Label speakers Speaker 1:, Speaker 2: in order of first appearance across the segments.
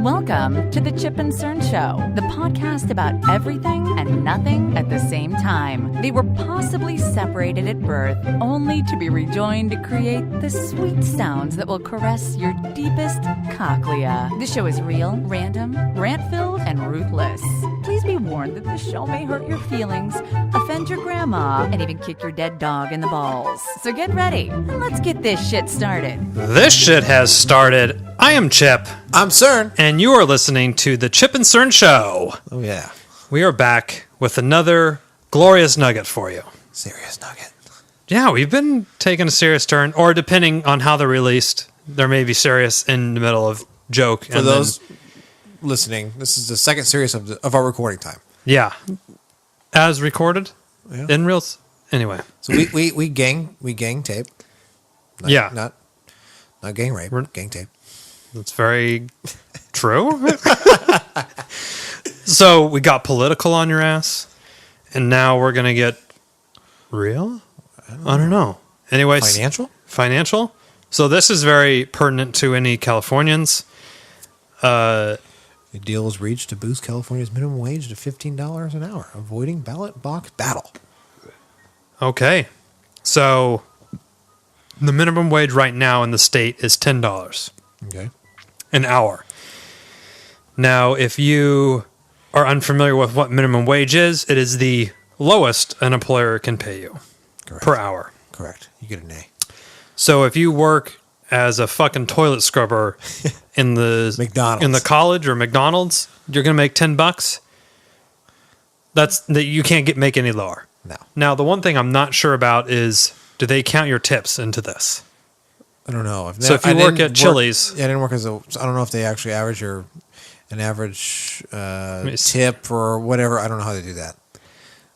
Speaker 1: Welcome to the Chip and Cern Show, the podcast about everything and nothing at the same time. They were possibly separated at birth, only to be rejoined to create the sweet sounds that will caress your deepest cochlea. The show is real, random, rant-filled, and ruthless. Please be warned that the show may hurt your feelings, offend your grandma, and even kick your dead dog in the balls. So get ready, and let's get this shit started.
Speaker 2: This shit has started. I am Chip.
Speaker 3: I'm Cern.
Speaker 2: And you are listening to the Chip and Cern Show.
Speaker 3: Oh, yeah.
Speaker 2: We are back with another glorious nugget for you.
Speaker 3: Serious nugget.
Speaker 2: Yeah, we've been taking a serious turn, or depending on how they're released, there may be serious in the middle of joke.
Speaker 3: For those listening, this is the second series of our recording time.
Speaker 2: Yeah. As recorded?
Speaker 3: Yeah.
Speaker 2: In reels? Anyway.
Speaker 3: So we gang tape. Not gang rape, gang tape.
Speaker 2: That's very true. So we got political on your ass, and now we're going to get real? I don't know. Anyways. Financial? So this is very pertinent to any Californians.
Speaker 3: A deal was reached to boost California's minimum wage to $15 an hour, avoiding ballot box battle.
Speaker 2: Okay. So the minimum wage right now in the state is $10.
Speaker 3: Okay.
Speaker 2: An hour. Now, if you are unfamiliar with what minimum wage is, it is the lowest an employer can pay you.
Speaker 3: Correct.
Speaker 2: Per hour.
Speaker 3: Correct. You get an A.
Speaker 2: So if you work as a fucking toilet scrubber in the
Speaker 3: McDonald's,
Speaker 2: in the college or McDonald's, you're gonna make $10. That's that you can't make any lower.
Speaker 3: No.
Speaker 2: Now, the one thing I'm not sure about is, do they count your tips into this?
Speaker 3: I don't know.
Speaker 2: So if you work at Chili's,
Speaker 3: I didn't work as a. I don't know if they actually average an average tip or whatever. I don't know how they do that.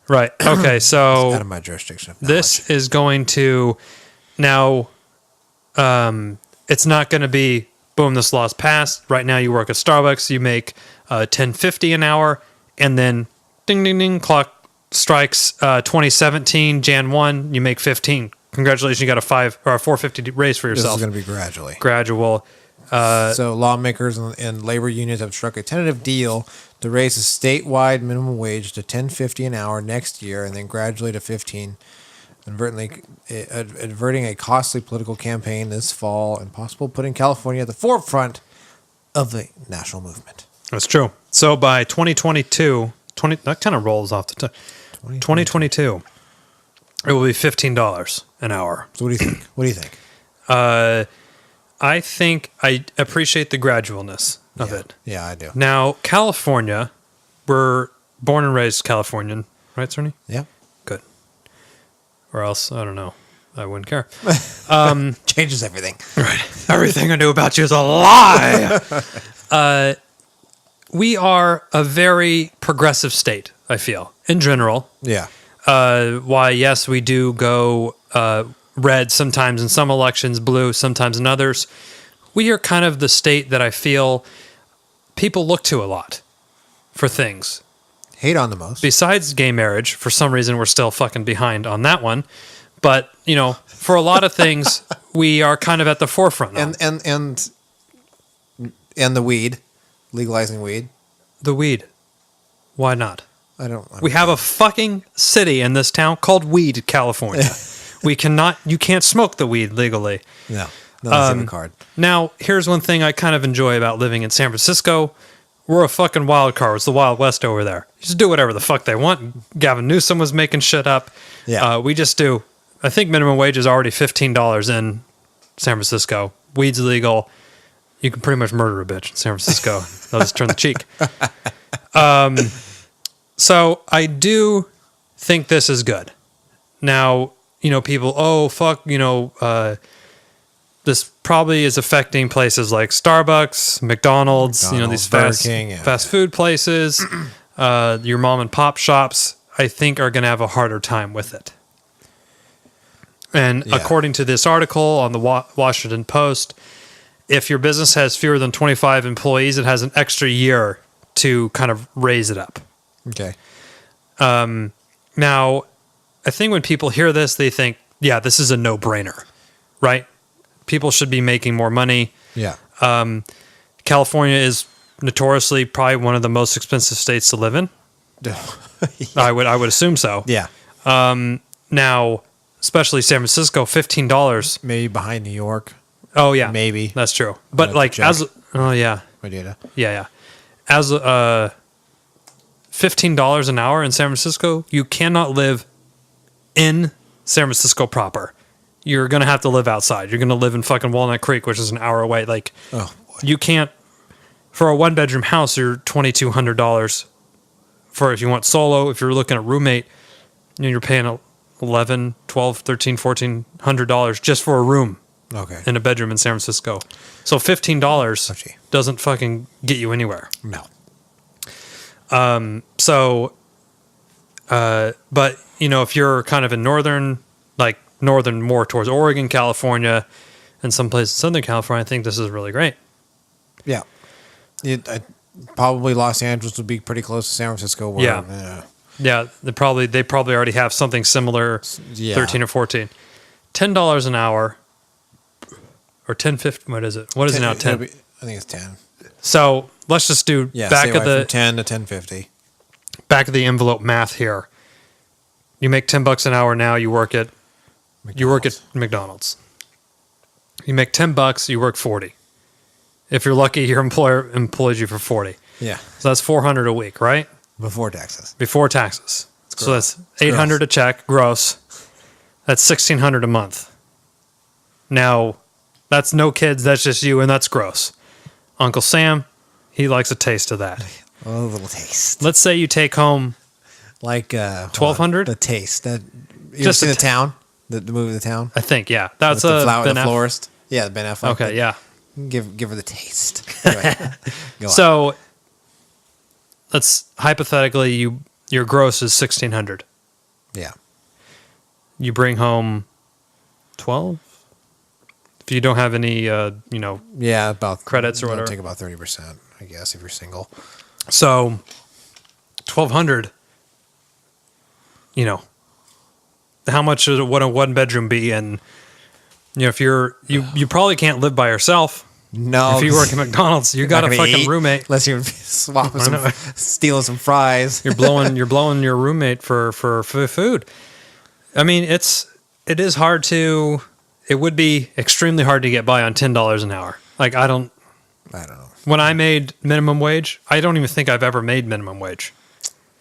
Speaker 2: Right. Okay. So
Speaker 3: it's out of my jurisdiction.
Speaker 2: This is going to now. It's not going to be boom. This law's passed. Right now, you work at Starbucks. You make $10.50 an hour, and then ding ding ding clock strikes 2017 Jan 1. You make 15. Congratulations, you got a $4.50 raise for yourself.
Speaker 3: This is going to be
Speaker 2: gradual.
Speaker 3: So lawmakers and labor unions have struck a tentative deal to raise the statewide minimum wage to $10.50 an hour next year, and then gradually to $15, averting a costly political campaign this fall and possible putting California at the forefront of the national movement.
Speaker 2: That's true. So by 2022, that kind of rolls off the tongue. 2022, it will be $15 an hour.
Speaker 3: So what do you think?
Speaker 2: I think I appreciate the gradualness of it.
Speaker 3: Yeah, I do.
Speaker 2: Now, California, we're born and raised Californian, right, Cerny?
Speaker 3: Yeah.
Speaker 2: Good. Or else, I don't know. I wouldn't care.
Speaker 3: Changes everything.
Speaker 2: Right. Everything I knew about you is a lie. We are a very progressive state, I feel, in general.
Speaker 3: Yeah.
Speaker 2: Why, yes, we do go red sometimes in some elections, blue sometimes in others. We are kind of the state that I feel people look to a lot for things.
Speaker 3: Hate on the most.
Speaker 2: Besides gay marriage, for some reason we're still fucking behind on that one. But, you know, for a lot of things, we are kind of at the forefront.
Speaker 3: And the weed, legalizing weed.
Speaker 2: The weed. Why not?
Speaker 3: I don't
Speaker 2: we have a fucking city in this town called Weed, California. You can't smoke the weed legally.
Speaker 3: No, that's a card.
Speaker 2: Now, here's one thing I kind of enjoy about living in San Francisco. We're a fucking wild card. It's the Wild West over there. You just do whatever the fuck they want. Gavin Newsom was making shit up.
Speaker 3: Yeah.
Speaker 2: We just do. I think minimum wage is already $15 in San Francisco. Weed's legal. You can pretty much murder a bitch in San Francisco. They'll just turn the cheek. So I do think this is good. Now, you know, people, this probably is affecting places like Starbucks, McDonald's, these fast food places, your mom and pop shops, I think are going to have a harder time with it. And according to this article on the Washington Post, if your business has fewer than 25 employees, it has an extra year to kind of raise it up.
Speaker 3: Okay.
Speaker 2: Now, I think when people hear this, they think, yeah, this is a no-brainer, right? People should be making more money.
Speaker 3: Yeah.
Speaker 2: California is notoriously probably one of the most expensive states to live in. I would assume so.
Speaker 3: Yeah.
Speaker 2: Now, especially San Francisco, $15.
Speaker 3: Maybe behind New York.
Speaker 2: Oh yeah,
Speaker 3: Maybe.
Speaker 2: that's true. But like
Speaker 3: check.
Speaker 2: yeah,
Speaker 3: My data.
Speaker 2: yeah. As $15 an hour in San Francisco, you cannot live in San Francisco proper. You're gonna have to live outside. You're gonna live in fucking Walnut Creek, which is an hour away. Like,
Speaker 3: Oh, boy.
Speaker 2: you can't. For a 1-bedroom house, you're $2,200. For if you want solo, if you're looking at roommate, you're paying $1,100, $1,200, $1,300, $1,400 just for a room
Speaker 3: Okay.
Speaker 2: in a bedroom in San Francisco. So $15
Speaker 3: Touchy.
Speaker 2: doesn't fucking get you anywhere.
Speaker 3: No.
Speaker 2: But if you're kind of in northern more towards Oregon, California, and some places in Southern California, I think this is really great.
Speaker 3: Yeah. Probably Los Angeles would be pretty close to San Francisco. Where,
Speaker 2: Yeah. Yeah, they probably already have something similar,
Speaker 3: Yeah.
Speaker 2: 13 or 14. $10 an hour, or 10.50. What is it? What is it now? 10.
Speaker 3: I think it's 10.
Speaker 2: So let's just do
Speaker 3: Yeah.
Speaker 2: back of the
Speaker 3: 10 to 10.50.
Speaker 2: back of the envelope math here. You make $10 an hour now. You work at McDonald's. You make $10. You work 40. If you're lucky, your employer employs you for 40.
Speaker 3: Yeah.
Speaker 2: So that's $400 a week, right?
Speaker 3: Before taxes.
Speaker 2: Before taxes. So
Speaker 3: gross.
Speaker 2: that's $800 a check, gross. That's $1,600 a month. Now, that's no kids. That's just you, and that's gross. Uncle Sam, he likes a taste of that.
Speaker 3: A little taste.
Speaker 2: Let's say you take home
Speaker 3: Like
Speaker 2: 1,200?
Speaker 3: The taste. You
Speaker 2: Just
Speaker 3: just see
Speaker 2: the
Speaker 3: the town? The movie The Town?
Speaker 2: I think, yeah. That's
Speaker 3: With
Speaker 2: Ben
Speaker 3: the
Speaker 2: Aff-
Speaker 3: florist. Yeah, the Ben Affleck.
Speaker 2: Okay, yeah.
Speaker 3: Give her the taste. Anyway, go on.
Speaker 2: So let's hypothetically your gross is $1,600.
Speaker 3: Yeah.
Speaker 2: You bring home 12 if you don't have any
Speaker 3: Yeah, about
Speaker 2: credits or
Speaker 3: it'll
Speaker 2: whatever.
Speaker 3: Take about 30%, I guess, if you're single.
Speaker 2: So $1,200. How much would a 1-bedroom be? And if you probably can't live by yourself.
Speaker 3: No,
Speaker 2: If you work at McDonald's, you got a fucking roommate.
Speaker 3: Unless you're swapping stealing some fries.
Speaker 2: You're blowing your roommate for food. I mean, it would be extremely hard to get by on $10 an hour. Like, I don't
Speaker 3: know.
Speaker 2: When I made minimum wage, I don't even think I've ever made minimum wage.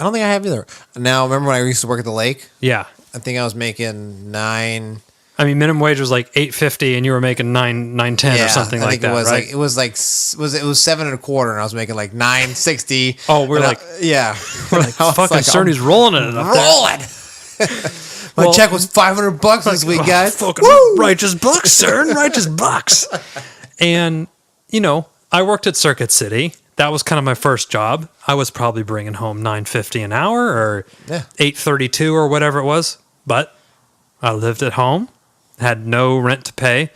Speaker 3: I don't think I have either. Now, remember when I used to work at the lake?
Speaker 2: Yeah.
Speaker 3: I think I was making $9.
Speaker 2: I mean, minimum wage was like $8.50, and you were making $9.10 or something like that, right?
Speaker 3: It was $7.25, and I was making like $9.60.
Speaker 2: Oh, we're like,
Speaker 3: yeah,
Speaker 2: we're like fucking Cerny's rolling it up there.
Speaker 3: rolling. My check was $500 this week, guys.
Speaker 2: Fucking righteous bucks, Cern, righteous bucks. And I worked at Circuit City. That was kind of my first job. I was probably bringing home $9.50 an hour or $8.32 or whatever it was. But I lived at home, had no rent to pay.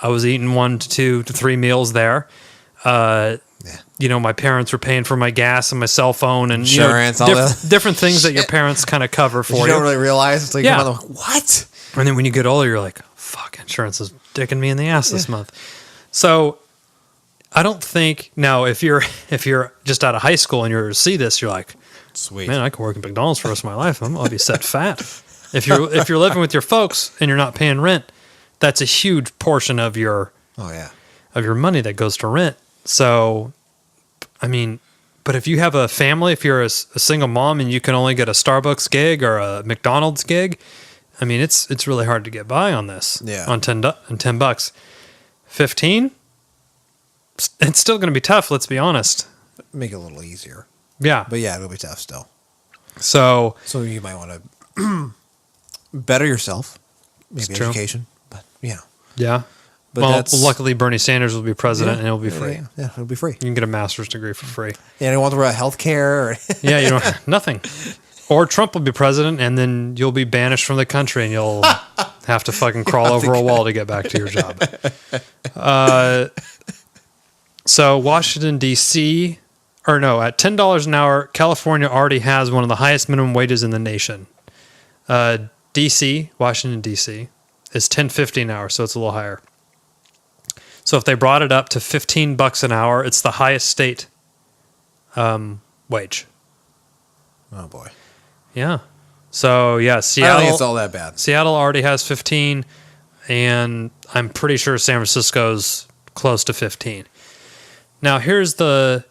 Speaker 2: I was eating 1 to 2 to 3 meals there. My parents were paying for my gas and my cell phone and
Speaker 3: insurance,
Speaker 2: different things that your parents kind of cover for you.
Speaker 3: You don't really realize until you come out what?
Speaker 2: And then when you get older, you're like, fuck, insurance is dicking me in the ass this month. So I don't think now if you're just out of high school and you're to see this, you're like,
Speaker 3: sweet,
Speaker 2: man, I can work at McDonald's for the rest of my life. I'll be set fat. If you're living with your folks and you're not paying rent, that's a huge portion of your money that goes to rent. So, I mean, but if you have a family, if you're a single mom and you can only get a Starbucks gig or a McDonald's gig, I mean, it's really hard to get by on this.
Speaker 3: Yeah.
Speaker 2: On $10. 15? It's still going to be tough, let's be honest.
Speaker 3: Make it a little easier.
Speaker 2: Yeah.
Speaker 3: But yeah, it'll be tough still.
Speaker 2: So
Speaker 3: you might want to better yourself. Maybe education. But yeah.
Speaker 2: Yeah. But luckily Bernie Sanders will be president and it'll be free.
Speaker 3: Yeah, it'll be free.
Speaker 2: You can get a master's degree for free.
Speaker 3: Yeah, I don't want to worry about health care.
Speaker 2: Yeah, you don't nothing. Or Trump will be president and then you'll be banished from the country and you'll have to fucking crawl over a wall to get back to your job. So Washington, D.C., at $10 an hour, California already has one of the highest minimum wages in the nation. Washington, D.C., is $10.50 an hour, so it's a little higher. So if they brought it up to $15 an hour, it's the highest state wage.
Speaker 3: Oh boy.
Speaker 2: Yeah. So yeah,
Speaker 3: I don't
Speaker 2: Seattle.
Speaker 3: think it's all that bad.
Speaker 2: Seattle already has 15, and I'm pretty sure San Francisco's close to 15. Now here's the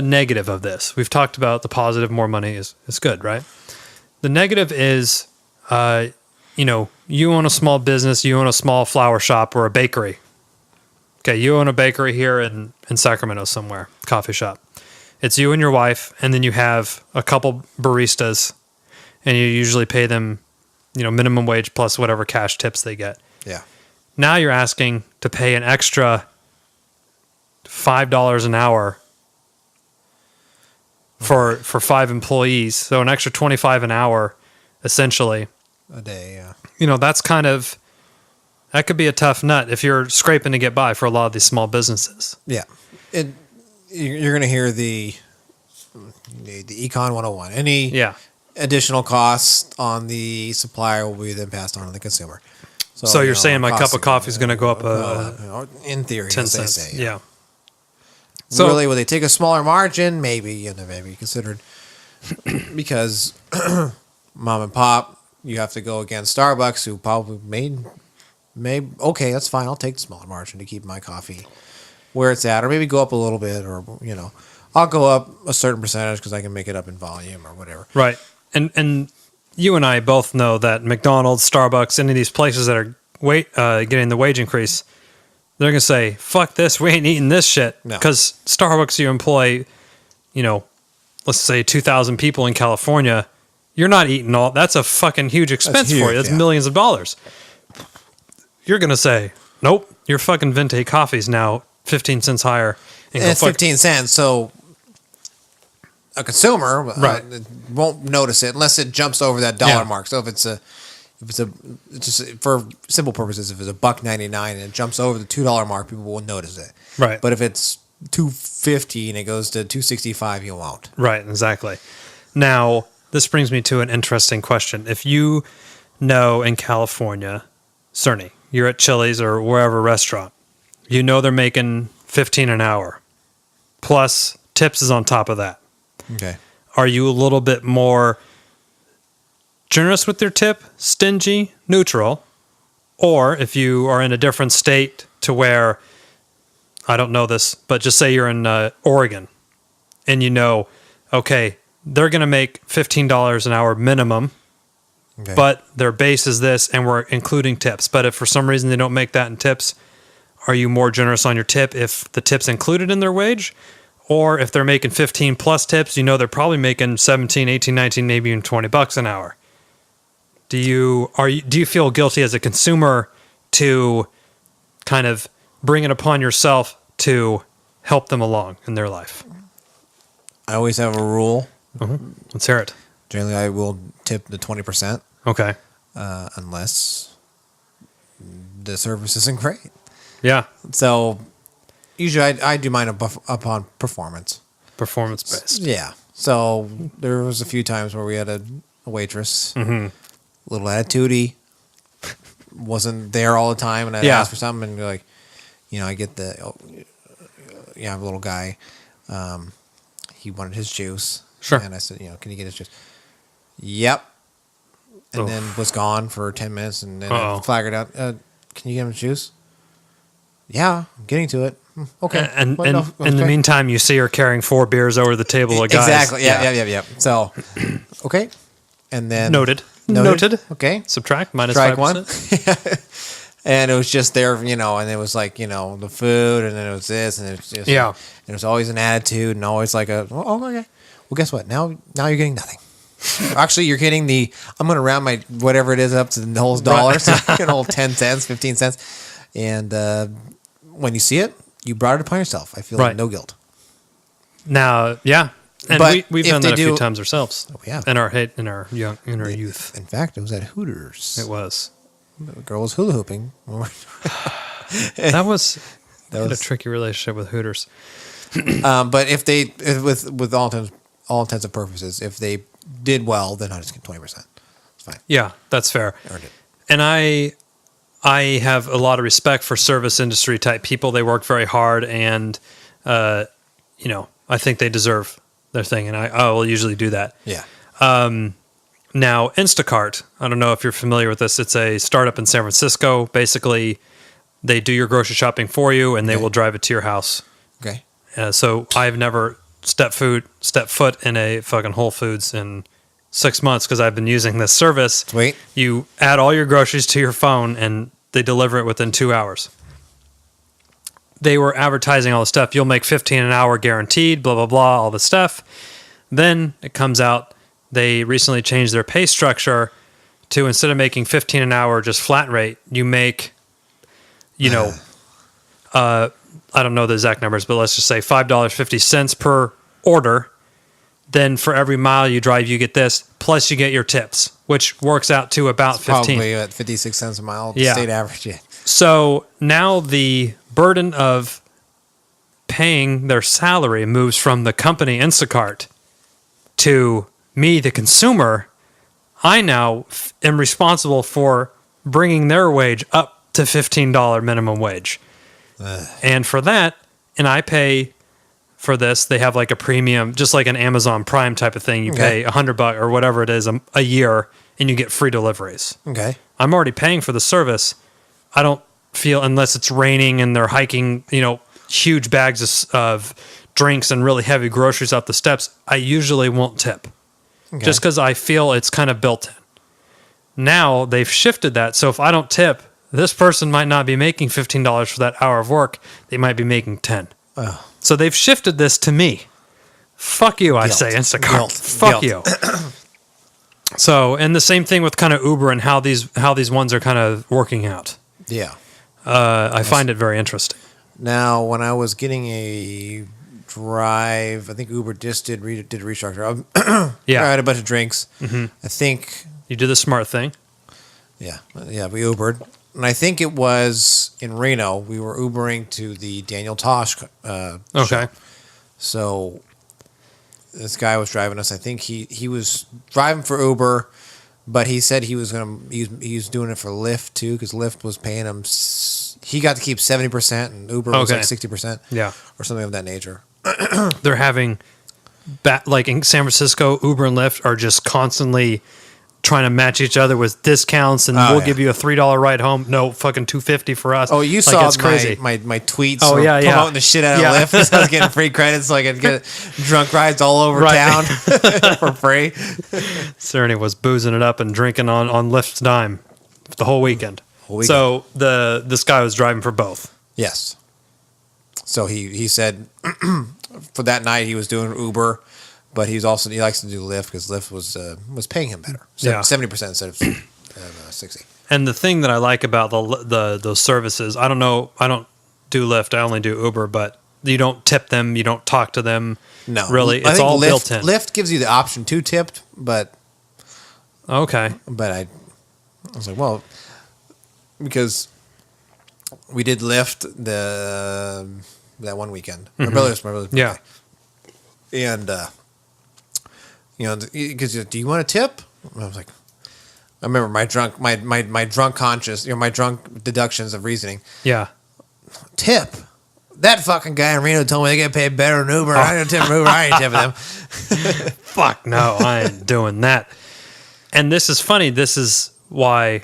Speaker 2: negative of this. We've talked about the positive. More money is good, right? The negative is, you own a small business, you own a small flower shop or a bakery. Okay, you own a bakery here in Sacramento somewhere, coffee shop. It's you and your wife, and then you have a couple baristas, and you usually pay them, minimum wage plus whatever cash tips they get.
Speaker 3: Yeah.
Speaker 2: Now you're asking to pay an extra $5 an hour for 5 employees, so an extra $25 an hour, essentially.
Speaker 3: A day, yeah.
Speaker 2: That's that could be a tough nut if you're scraping to get by for a lot of these small businesses.
Speaker 3: Yeah. You're going to hear the Econ 101. Any additional costs on the supplier will be then passed on to the consumer.
Speaker 2: So you're saying my cup of coffee is going to go up
Speaker 3: in theory,
Speaker 2: 10
Speaker 3: as they
Speaker 2: cents.
Speaker 3: say.
Speaker 2: Yeah.
Speaker 3: So really, would they take a smaller margin? Maybe, maybe considered because mom and pop, you have to go against Starbucks, who probably made okay, that's fine. I'll take the smaller margin to keep my coffee where it's at, or maybe go up a little bit, or I'll go up a certain percentage because I can make it up in volume or whatever.
Speaker 2: Right, and you and I both know that McDonald's, Starbucks, any of these places that are getting the wage increase, they're gonna say, "Fuck this, we ain't eating this shit." Because Starbucks, you employ, let's say 2,000 people in California. You're not eating all. That's a fucking huge expense for you. That's millions of dollars. You're going to say, nope, your fucking Venti coffee's now 15 cents higher.
Speaker 3: And it's 15 cents, so a consumer won't notice it unless it jumps over that dollar mark. So if it's just for simple purposes, if it's $1.99 and it jumps over the $2 mark, people will notice it.
Speaker 2: Right.
Speaker 3: But if it's $2.50 and it goes to $2.65, you won't.
Speaker 2: Right, exactly. Now, this brings me to an interesting question. If you know in California, Cerny, you're at Chili's or wherever restaurant, they're making $15 an hour, plus tips is on top of that.
Speaker 3: Okay.
Speaker 2: Are you a little bit more generous with your tip, stingy, neutral? Or if you are in a different state to where, I don't know this, but just say you're in Oregon and okay, they're going to make $15 an hour minimum, but their base is this, and we're including tips. But if for some reason they don't make that in tips, are you more generous on your tip if the tip's included in their wage? Or if they're making 15 plus tips, they're probably making 17, 18, 19, maybe even $20 an hour. Do you feel guilty as a consumer to kind of bring it upon yourself to help them along in their life?
Speaker 3: I always have a rule.
Speaker 2: Mm-hmm. Let's hear it.
Speaker 3: Generally, I will tip the 20%.
Speaker 2: Okay.
Speaker 3: Unless the service isn't great.
Speaker 2: Yeah.
Speaker 3: So usually I do mine upon performance.
Speaker 2: Performance based.
Speaker 3: Yeah. So there was a few times where we had a waitress, a little attitude-y, wasn't there all the time, and I'd ask for something, and be like, I get I have a little guy. He wanted his juice.
Speaker 2: Sure.
Speaker 3: And I said, can you get his juice? Yep. And then was gone for 10 minutes, and then I flagged out, can you get him his juice? Yeah, I'm getting to it. Okay.
Speaker 2: And in the meantime, you see her carrying 4 beers over the table of guys.
Speaker 3: Exactly. Yeah. So, okay. And then...
Speaker 2: Noted.
Speaker 3: Okay.
Speaker 2: Subtract, minus
Speaker 3: Strike
Speaker 2: 5%.
Speaker 3: 1. And it was just there, and it was like, the food, and then it was this, and it was just...
Speaker 2: Yeah.
Speaker 3: And it was always an attitude, and always like okay. Well, guess what? Now you're getting nothing. Actually, you're getting I'm going to round my whatever it is up to the whole dollar, so you whole 10 cents, 15 cents. And when you see it, you brought it upon yourself. I feel like no guilt.
Speaker 2: Now, yeah. And
Speaker 3: but
Speaker 2: we've done that a few times ourselves.
Speaker 3: Oh, yeah.
Speaker 2: In our youth.
Speaker 3: In fact, it was at Hooters.
Speaker 2: It was.
Speaker 3: The girl was hula hooping.
Speaker 2: That was a tricky relationship with Hooters.
Speaker 3: But with all intents and purposes, if they did well, then I just get 20%. It's fine.
Speaker 2: Yeah, that's fair.
Speaker 3: Earned it.
Speaker 2: And I have a lot of respect for service industry type people. They work very hard, and I think they deserve their thing, and I will usually do that.
Speaker 3: Yeah.
Speaker 2: Now, Instacart, I don't know if you're familiar with this. It's a startup in San Francisco. Basically, they do your grocery shopping for you, and they will drive it to your house.
Speaker 3: Okay.
Speaker 2: So I've never stepped foot in a fucking Whole Foods in 6 months because I've been using this service.
Speaker 3: Sweet.
Speaker 2: You add all your groceries to your phone, and they deliver it within 2 hours. They were advertising all the stuff. You'll make $15 an hour guaranteed, blah, blah, blah, all the stuff. Then it comes out, they recently changed their pay structure to, instead of making $15 an hour just flat rate, you make, I don't know the exact numbers, but let's just say $5.50 per order. Then for every mile you drive, you get this, plus you get your tips, which works out to about 15.
Speaker 3: Probably at 56 cents a mile,
Speaker 2: Yeah.
Speaker 3: state average. Yeah.
Speaker 2: So now the burden of paying their salary moves from the company Instacart to me, the consumer. I now am responsible for bringing their wage up to $15 minimum wage. And for that, and I pay for this, they have like a premium, just like an Amazon Prime type of thing. You pay $100 or whatever it is a year, and you get free deliveries.
Speaker 3: Okay.
Speaker 2: I'm already paying for the service. I don't feel, unless it's raining and they're hiking, huge bags of drinks and really heavy groceries up the steps, I usually won't tip.
Speaker 3: Okay.
Speaker 2: Just because I feel it's kind of built in. Now they've shifted that. So if I don't tip, this person might not be making $15 for that hour of work. They might be making 10.
Speaker 3: Oh.
Speaker 2: So they've shifted this to me. Fuck you, I say, Instacart. Fuck you. So, and the same thing with kind of Uber and how these ones are kind of working out.
Speaker 3: Yeah.
Speaker 2: I find it very interesting.
Speaker 3: Now, when I was getting a drive, I think Uber just did a restructure.
Speaker 2: Yeah.
Speaker 3: I had a bunch of drinks.
Speaker 2: Mm-hmm.
Speaker 3: I think.
Speaker 2: You do the smart thing.
Speaker 3: Yeah, we Ubered. And I think it was in Reno. We were Ubering to the Daniel Tosh
Speaker 2: Okay.
Speaker 3: show. So this guy was driving us. I think he was driving for Uber, but he said he was doing it for Lyft too, because Lyft was paying him. He got to keep 70%, and Uber was like 60%.
Speaker 2: Yeah,
Speaker 3: or something of that nature.
Speaker 2: They're having, like in San Francisco, Uber and Lyft are just constantly trying to match each other with discounts, and we'll give you a $3 ride home. No, fucking $2.50 for us.
Speaker 3: Oh, you
Speaker 2: like,
Speaker 3: saw
Speaker 2: it's crazy.
Speaker 3: my tweets.
Speaker 2: Oh yeah,
Speaker 3: promoting the shit out of Lyft because I was getting free credits, so I could get drunk rides all over town for free.
Speaker 2: Cern was boozing it up and drinking on Lyft's dime the whole weekend. So this guy was driving for both.
Speaker 3: Yes. So he said for that night he was doing Uber. But he likes to do Lyft because Lyft was paying him better, 70% instead of 60%.
Speaker 2: And the thing that I like about those services, I don't do Lyft, I only do Uber, but you don't tip them, you don't talk to them.
Speaker 3: No,
Speaker 2: really, it's all built in.
Speaker 3: Lyft gives you the option to tip, but
Speaker 2: okay.
Speaker 3: But I was like, well, because we did Lyft that one weekend. My brother's birthday. And because do you want a tip? I was like, I remember my drunk conscious, my drunk deductions of reasoning.
Speaker 2: Yeah.
Speaker 3: Tip. That fucking guy in Reno told me they get paid better than Uber. I didn't tip Uber. I ain't tipping them.
Speaker 2: Fuck no, I ain't doing that. And this is funny. This is why,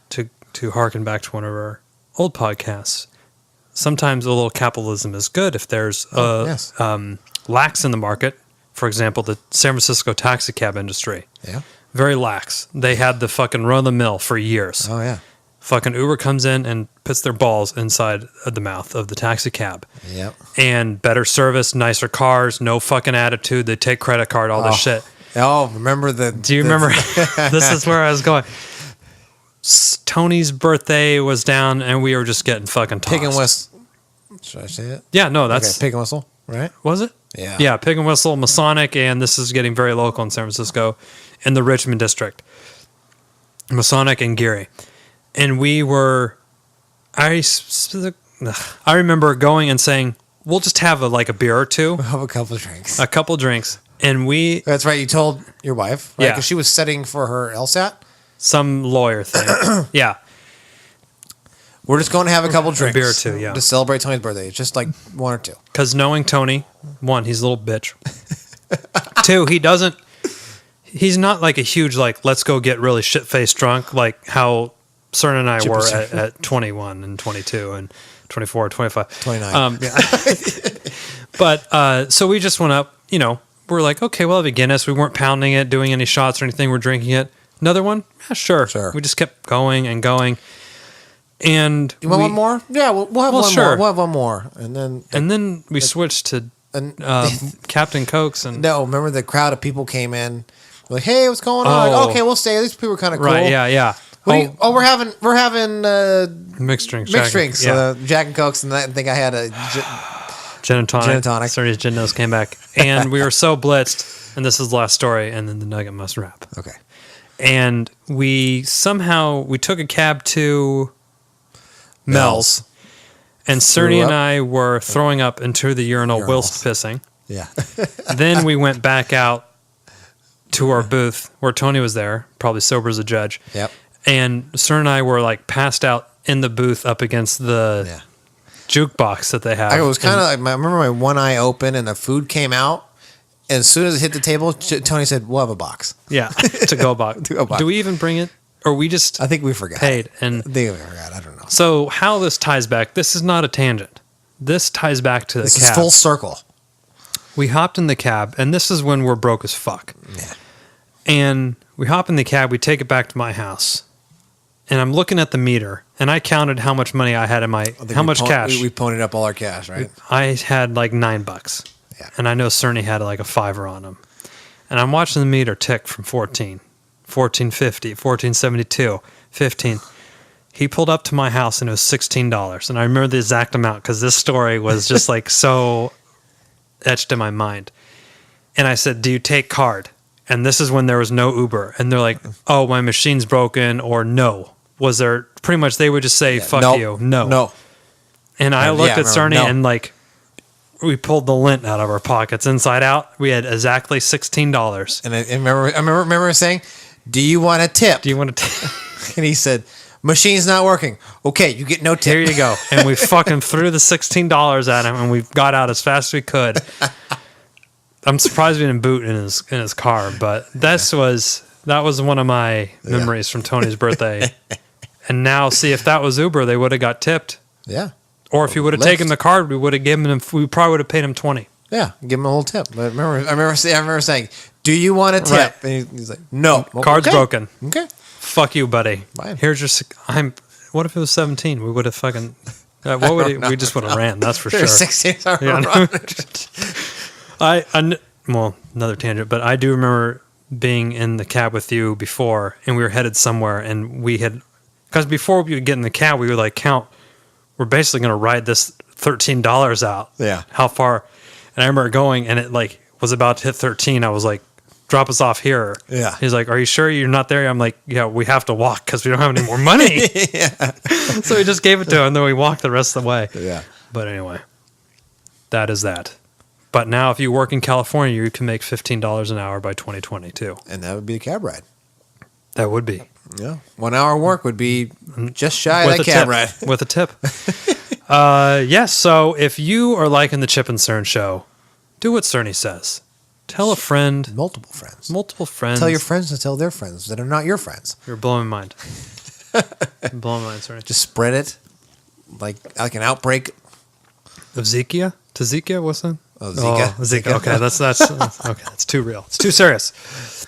Speaker 2: to harken back to one of our old podcasts, sometimes a little capitalism is good if there's lax in the market. For example, the San Francisco taxi cab industry. Yeah. Very lax. They had the fucking run of the mill for years.
Speaker 3: Oh, yeah.
Speaker 2: Fucking Uber comes in and puts their balls inside of the mouth of the taxi cab.
Speaker 3: Yep.
Speaker 2: And better service, nicer cars, no fucking attitude. They take credit card, all this shit.
Speaker 3: Oh, remember
Speaker 2: Do you remember? This is where I was going. Tony's birthday was down, and we were just getting fucking tossed.
Speaker 3: Pig and Whistle. Should I say it?
Speaker 2: Yeah, no, that's...
Speaker 3: Okay, Pig and Whistle, right?
Speaker 2: Was it?
Speaker 3: Yeah.
Speaker 2: Yeah, Pig and Whistle, Masonic, and this is getting very local in San Francisco, in the Richmond district. Masonic and Geary. And we were... I remember going and saying, we'll just have a beer or two.
Speaker 3: We'll have a couple drinks.
Speaker 2: A couple drinks. And we...
Speaker 3: That's right, you told your wife, right?
Speaker 2: Yeah.
Speaker 3: Because she was studying for her LSAT?
Speaker 2: Some lawyer thing. Yeah.
Speaker 3: We're just going to have a couple drinks.
Speaker 2: A beer or two, yeah.
Speaker 3: To celebrate Tony's birthday. It's just like one or two.
Speaker 2: Because knowing Tony, one, he's a little bitch. Two, he's not like a huge, like, let's go get really shit-faced drunk, like how Cern and I were at 21 and 22 and 24, 25.
Speaker 3: 29.
Speaker 2: But, so we just went up, we're like, okay, we'll have a Guinness. We weren't pounding it, doing any shots or anything. We're drinking it. Another one? Yeah, sure. We just kept going and going. And
Speaker 3: you want one more? Yeah, we'll have one
Speaker 2: sure.
Speaker 3: more. We'll have one more. And then
Speaker 2: we switched to Captain Cokes. And
Speaker 3: no, remember the crowd of people came in. We're like, hey, what's going on? Like, okay, we'll stay. These people were kind of cool.
Speaker 2: Right, yeah.
Speaker 3: We're having
Speaker 2: mixed drinks.
Speaker 3: Yeah. Jack and Cokes, and I think I had a
Speaker 2: gin and tonic.
Speaker 3: Sorry,
Speaker 2: gin nose came back. And we were so blitzed, and this is the last story, and then the Nugget must wrap.
Speaker 3: Okay.
Speaker 2: And we took a cab to Mel's. And Cerny and I were throwing up into the urinal whilst pissing.
Speaker 3: Yeah.
Speaker 2: Then we went back out to our booth where Tony was there, probably sober as a judge.
Speaker 3: Yep.
Speaker 2: And Cern and I were like passed out in the booth up against the jukebox that they have.
Speaker 3: I was kind of like, I remember my one eye open and the food came out. And as soon as it hit the table, Tony said, we'll have a box.
Speaker 2: Yeah, to go box. Do we even bring it? Or we just
Speaker 3: I think we forgot.
Speaker 2: Paid. And
Speaker 3: I think we forgot. I don't know.
Speaker 2: So how this ties back, this is not a tangent. This ties back to the cab.
Speaker 3: This is full circle.
Speaker 2: We hopped in the cab, and this is when we're broke as fuck.
Speaker 3: Yeah.
Speaker 2: And we hop in the cab, we take it back to my house. And I'm looking at the meter, and I counted how much money I had in how much cash.
Speaker 3: We ponied up all our cash, right?
Speaker 2: I had like $9.
Speaker 3: Yeah.
Speaker 2: And I know Cerny had like a $5 on him. And I'm watching the meter tick from 14, 14.50, 14.72, 15. He pulled up to my house and it was $16. And I remember the exact amount because this story was just like so etched in my mind. And I said, do you take card? And this is when there was no Uber. And they're like, oh, my machine's broken, or no. Was there pretty much they would just say, fuck you. No.
Speaker 3: And
Speaker 2: I looked at Cerny and like we pulled the lint out of our pockets inside out. We had exactly $16.
Speaker 3: And I remember saying, do you want a tip? And he said, machine's not working. Okay, you get no tip.
Speaker 2: Here you go. And we fucking threw the $16 at him, and we got out as fast as we could. I'm surprised we didn't boot in his car, but that was one of my memories from Tony's birthday. And now, see, if that was Uber, they would have got tipped.
Speaker 3: Yeah.
Speaker 2: Or if he would have taken the card, we would have given him. We probably would have paid him $20.
Speaker 3: Yeah, give him a little tip. But I remember saying, "Do you want a tip?"
Speaker 2: Right.
Speaker 3: And he's like, "No,
Speaker 2: card's broken."
Speaker 3: Okay,
Speaker 2: fuck you, buddy.
Speaker 3: Fine.
Speaker 2: Here's your. What if it was 17? We would have fucking. What would we just would have ran? That's for sure.
Speaker 3: 16.
Speaker 2: Well, another tangent, but I do remember being in the cab with you before, and we were headed somewhere, and we had, because before we would get in the cab, we would like count. We're basically going to ride this $13 out.
Speaker 3: Yeah.
Speaker 2: How far? And I remember going, and it like was about to hit 13. I was like, drop us off here.
Speaker 3: Yeah.
Speaker 2: He's like, are you sure you're not there? I'm like, yeah, we have to walk because we don't have any more money.
Speaker 3: Yeah.
Speaker 2: So we just gave it to him, and then we walked the rest of the way.
Speaker 3: Yeah.
Speaker 2: But anyway, that is that. But now if you work in California, you can make $15 an hour by 2022.
Speaker 3: And that would be a cab ride.
Speaker 2: That would be.
Speaker 3: Yeah. 1 hour work would be just shy of that cab ride.
Speaker 2: With a tip. Yes, so if you are liking the Chip and Cern show, do what Cerny says. Tell a friend.
Speaker 3: Multiple friends.
Speaker 2: Tell
Speaker 3: your friends to tell their friends that are not your friends.
Speaker 2: You're blowing my mind. Blowing my mind, Cerny.
Speaker 3: Just spread it like an outbreak.
Speaker 2: Of Zika? To Zika? What's that?
Speaker 3: Oh, Zika.
Speaker 2: Oh, Zika. Okay, that's okay. That's too real. It's too serious.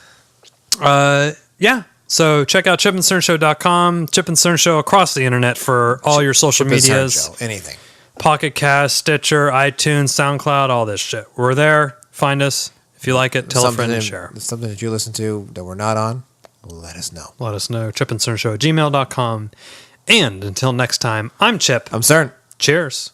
Speaker 2: Yeah. So check out chipandcernshow.com, Chip and Cern Show across the internet for all your social medias.
Speaker 3: Anything.
Speaker 2: Pocket Cast, Stitcher, iTunes, SoundCloud, all this shit. We're there. Find us. If you like it, tell a friend and share.
Speaker 3: Something that you listen to that we're not on, let us know.
Speaker 2: Let us know. chipandcernshow@gmail.com. And until next time, I'm Chip.
Speaker 3: I'm Cern.
Speaker 2: Cheers.